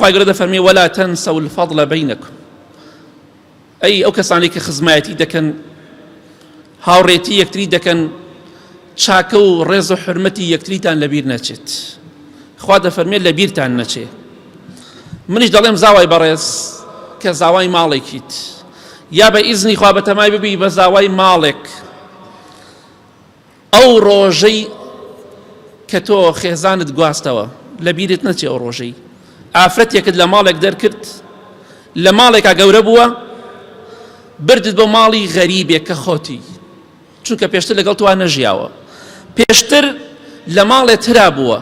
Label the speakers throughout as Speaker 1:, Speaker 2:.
Speaker 1: خوای گەورە دەفەرمێ وەلا تەنسەو الفەضڵ بەینەکم، ئەی ئەو کەسانی کە خزمایەتی دەکەن، هاوڕێتی یەکتری دەکەن، چاکە و ڕێز و حرمەتی یەکتریتان لەبیر نەچێت. خوا دەفەرمێ لەبیرتان نەچێ. منیش دەڵێم زاوای بەڕێز کە زاوای ماڵێکیت، یا بە ئیزنی خوا بەتەمای ببی بە زاوای ماڵێک، ئەو ڕۆژەی کە تۆ خێزانت گواستەوە لەبیرت نەچێ. ئەو ڕۆژەی ئافرەتێکت لە ماڵێک دەرکرد، لە ماڵێکا گەورە بووە، بردت بۆ ماڵی غەریبێک کە خۆتی، چونکە پێشتر لەگەڵ تۆ نەژیاوە، پێشتر لە ماڵێ ترا بووە.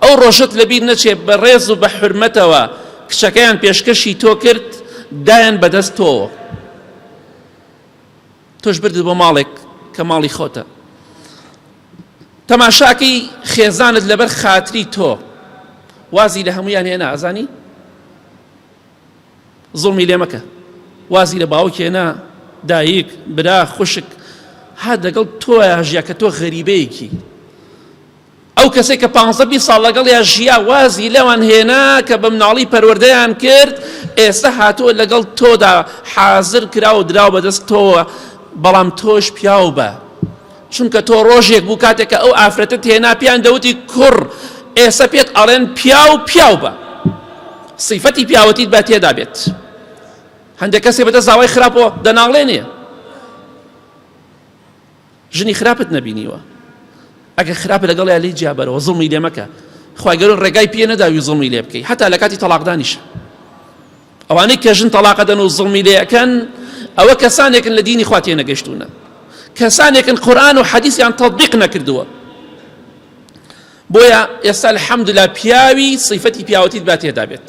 Speaker 1: ئەو ڕۆژت لەبیر نەچێ بە ڕێز و بە حرمەتەوە کچەکەیان پێشکەشی تۆ کرد، دایان بەدەست تۆوە، تۆش بردت بۆ ماڵێک کە ماڵی خۆتە. تەماشاکەی خێزانت لەبەر خاتری تۆ وازی لە هەمویان هێنا، ئەزانی زوڵمی لێ مەکە، وازی لە باوک هێنا، دایک، برا، خوشک، هات لەگەڵ تۆیە ژیا کە تۆ غەریبەیەکی. ئەو کەسێک کە 15 ساڵ لەگەڵ یا ژیا وازی لەوان هێنا کە بە مناڵی پەروەردەیان کرد، ئێستا هاتووە لەگەڵ تۆدا حازر کرا و دراو بەدەست تۆوە، بەڵام تۆش پیاو بە، چونکە تۆ ڕۆژێک بوو کاتێک کە ئەو ئافرەتت هێنا پیان دەوتی کوڕ، ئێستا پێت ئەڵێن پیاو بە، سیفەتی پیاوەتیت با تێدا بێت. هەندێک کەسێ بەدە زاوای خراپەوە دەناڵێنێ، ژنی خراپت نەبینیوە، ئەگە خراپە لەگەڵ یا لی جیابەرەوە، زوڵمی لێ مەکە. خوای گەورە ڕێگای پێ نەداوی زوڵمی لێ بکەی، هەتا لە کاتی تەلاقدانیشە. ئەوانەی کە ژن تەلاقەدەن و زوڵمی لێ ئەکەن، ئەوە کەسانێکن لە دینی خوا تێ نەگەیشتوونە، کەسانێکن قورئان و حەدیثیان تەطبیق نەکردووە. بۆیە ئێستا الحەمدوللا پیاوی سیفەتی پیاوەتیت با تێدا بێت،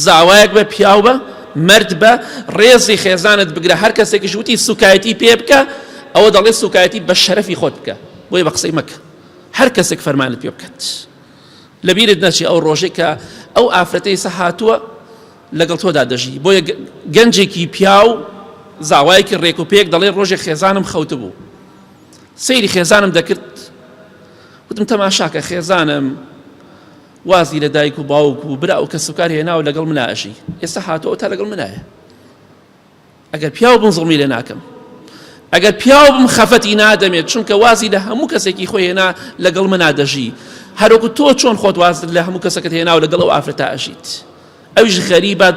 Speaker 1: زاوایەک بە پیاو بە، مرد بە، ڕێزی خێزانت بگرە. هەر کەسێکیش وتی سوکایەتی پێ بکە، ئەوە دەڵێ سوکایەتی بە شەرەفی خۆت بکە، بۆیە بە قسەی مەکە، هەر کەسێک فەرمانت پێ بکات. لەبیرت نەچێ ئەو ڕۆژێک کە ئەو ئافرەتەی سەهاتووە لەگەڵ تۆدا دەژی. بۆیە گەنجێکی پیاو زاوایەکی ڕێک و پێک دەڵێ ڕۆژێک خێزانم خەوت بوو، سەیری خێزانم دەکرد، وتم تەماشاکە خێزانم وازی لە دایک و باوک و برا و کە سوکار هێناوە لەگەڵ مناژی، ئێستا هاتووە تا لەگەڵ منایە. ئەگەر پیاو بم زڵمی لێ ناکەم، ئەگەر پیاو بم خەفەتی نادەمێت، چونکە وازی لە هەموو کەسێکی خۆی هێنا لەگەڵ منادەژی، هەروەکو تۆ چۆن خۆت وازت لە هەموو کەسەکەت هێناوە لەگەڵ ئەو ئافرەتە ئەژیت. ئەویش غەریبە،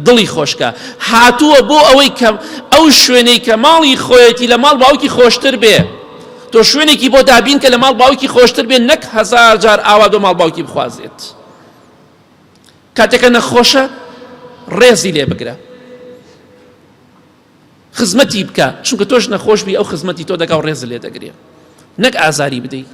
Speaker 1: دڵی خۆشکە، هاتووە بۆ ئەوەی کە ئەو شوێنەی کە ماڵی خۆیەتی لە ماڵ باوکی خۆشتر بێ، تۆ شوێنێکی بۆ دابین کە لە ماڵ باوکی خۆشتر بێ، نەک 1000 جار ئاوا دۆ ماڵ باوکی بخوازێت. کاتێکە نەخۆشە ڕێزی لێ بگرە، خزمەتی بکە، چونکە تۆش نەخۆش بی ئەو خزمەتی تۆ دەکا و ڕێز لێ دەگرێ، نەک ئازاری بدەی.